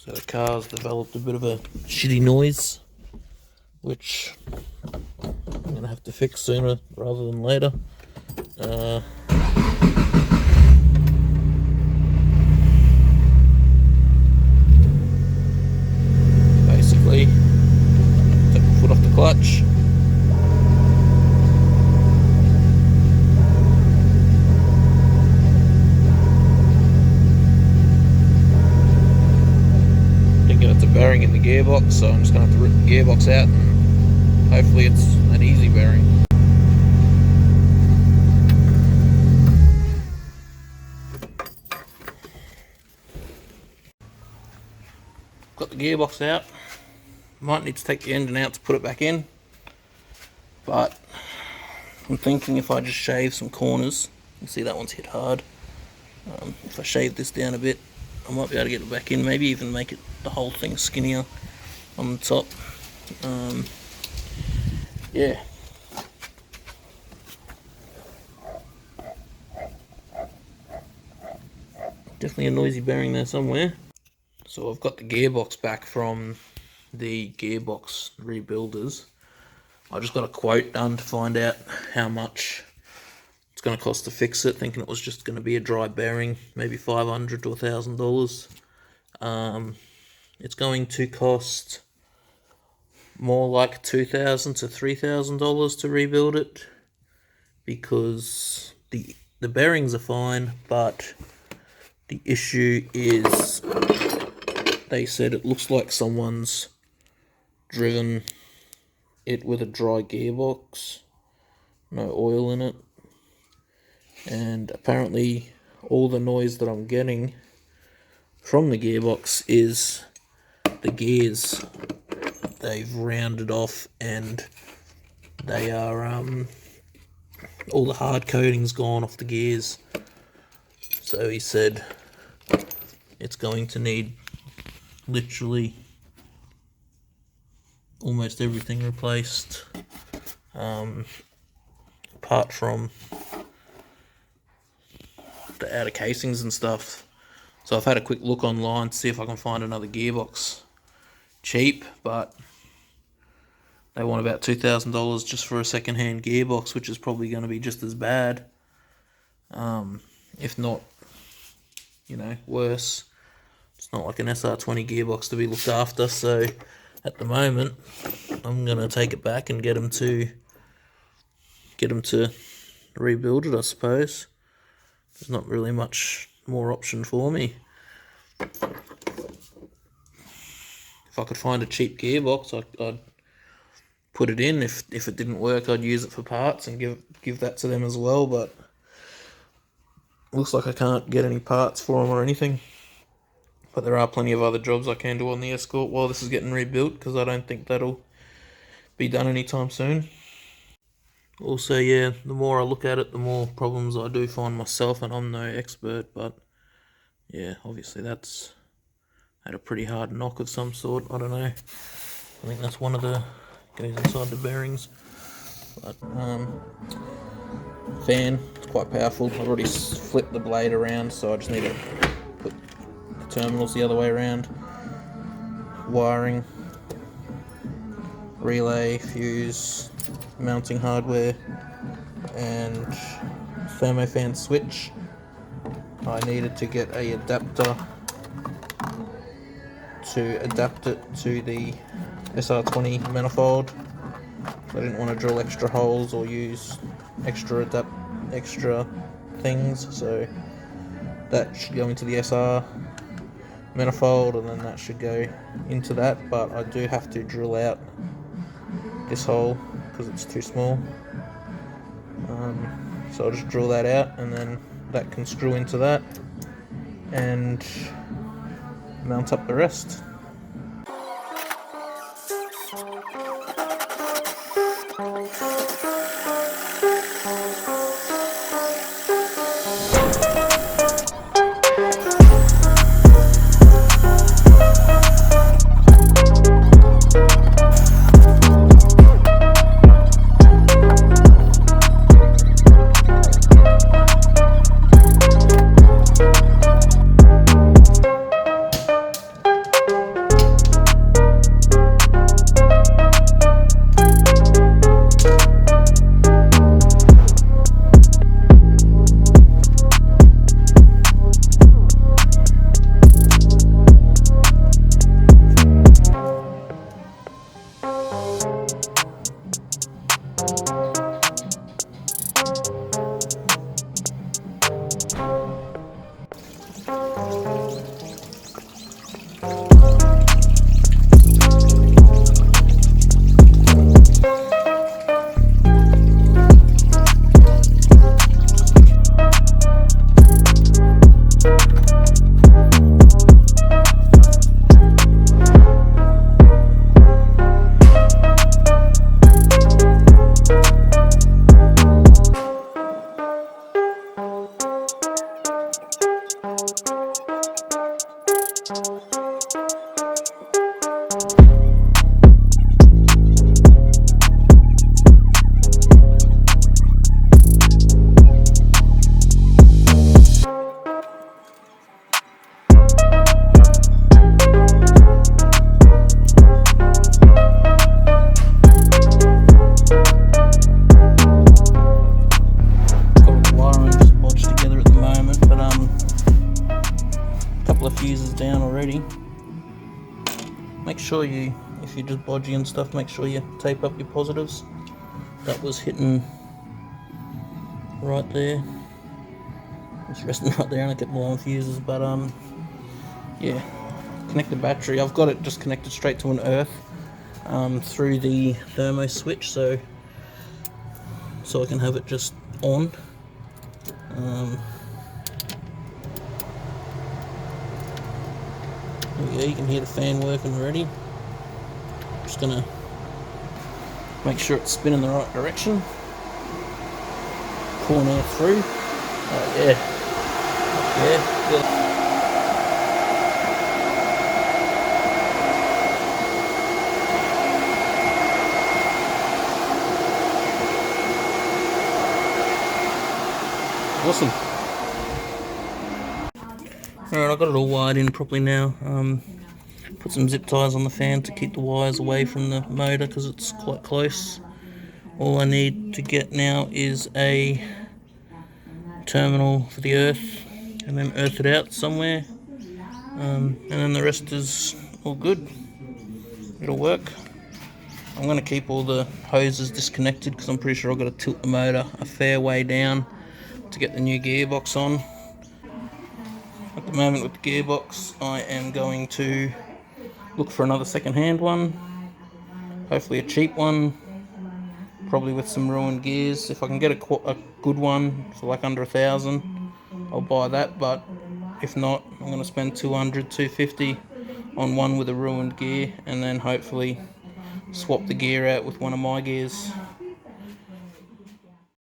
So the car's developed a bit of a shitty noise, which I'm going to have to fix sooner rather than later. Basically, take my foot off the clutch. It's a bearing in the gearbox, so I'm just going to have to rip the gearbox out and hopefully it's an easy bearing. Got the gearbox out. Might need to take the engine out to put it back in, but I'm thinking if I just shave some corners, you can see that one's hit hard. If I shave this down a bit, I might be able to get it back in, maybe even make it the whole thing skinnier on the top. Yeah. Definitely a noisy bearing there somewhere. So I've got the gearbox back from the gearbox rebuilders. I just got a quote done to find out how much it's going to cost to fix it, thinking it was just going to be a dry bearing, maybe $500 to $1,000. It's going to cost more like $2,000 to $3,000 to rebuild it, because the bearings are fine, but the issue is they said it looks like someone's driven it with a dry gearbox, no oil in it, and apparently all the noise that I'm getting from the gearbox is the gears. They've rounded off and they are all the hard coating's gone off the gears. So he said it's going to need literally almost everything replaced, apart from the outer casings and stuff. So I've had a quick look online to see if I can find another gearbox cheap, but they want about $2,000 just for a second-hand gearbox, which is probably going to be just as bad, if not, worse. It's not like an SR20 gearbox to be looked after, so at the moment I'm going to take it back and get them to rebuild it, I suppose. There's not really much more option for me. If I could find a cheap gearbox, I'd put it in. If it didn't work, I'd use it for parts and give that to them as well, but looks like I can't get any parts for them or anything. But there are plenty of other jobs I can do on the Escort while this is getting rebuilt, because I don't think that'll be done anytime soon. Also, yeah, the more I look at it, the more problems I do find myself, and I'm no expert, but yeah, obviously that's had a pretty hard knock of some sort. I don't know. I think that's one of the goes inside the bearings. But fan, it's quite powerful. I've already flipped the blade around, so I just need to put the terminals the other way around. Wiring, relay, fuse, mounting hardware, and Thermo fan switch. I needed to get a adapter to adapt it to the SR20 manifold. I didn't want to drill extra holes or use extra things, so that should go into the SR manifold, and then that should go into that, but I do have to drill out this hole because it's too small. So I'll just drill that out, and then that can screw into that and mount up the rest. Fuses down already. Make sure you, if you're just bodgy and stuff, make sure you tape up your positives. That was hitting right there. It's resting right there, and I kept blowing fuses. But yeah, connect the battery. I've got it just connected straight to an earth through the Thermo switch, so I can have it just on. There we go, you can hear the fan working already. Just gonna make sure it's spinning the right direction. Pulling air through. Oh yeah. Yeah, good. Awesome. Alright, I've got it all wired in properly now. Put some zip ties on the fan to keep the wires away from the motor because it's quite close. All I need to get now is a terminal for the earth and then earth it out somewhere. And then the rest is all good. It'll work. I'm going to keep all the hoses disconnected because I'm pretty sure I've got to tilt the motor a fair way down to get the new gearbox on. At the moment with the gearbox, I am going to look for another second-hand one, hopefully a cheap one, probably with some ruined gears. If I can get a good one for like under $1,000, I'll buy that, but if not, I'm going to spend $200, $250 on one with a ruined gear, and then hopefully swap the gear out with one of my gears.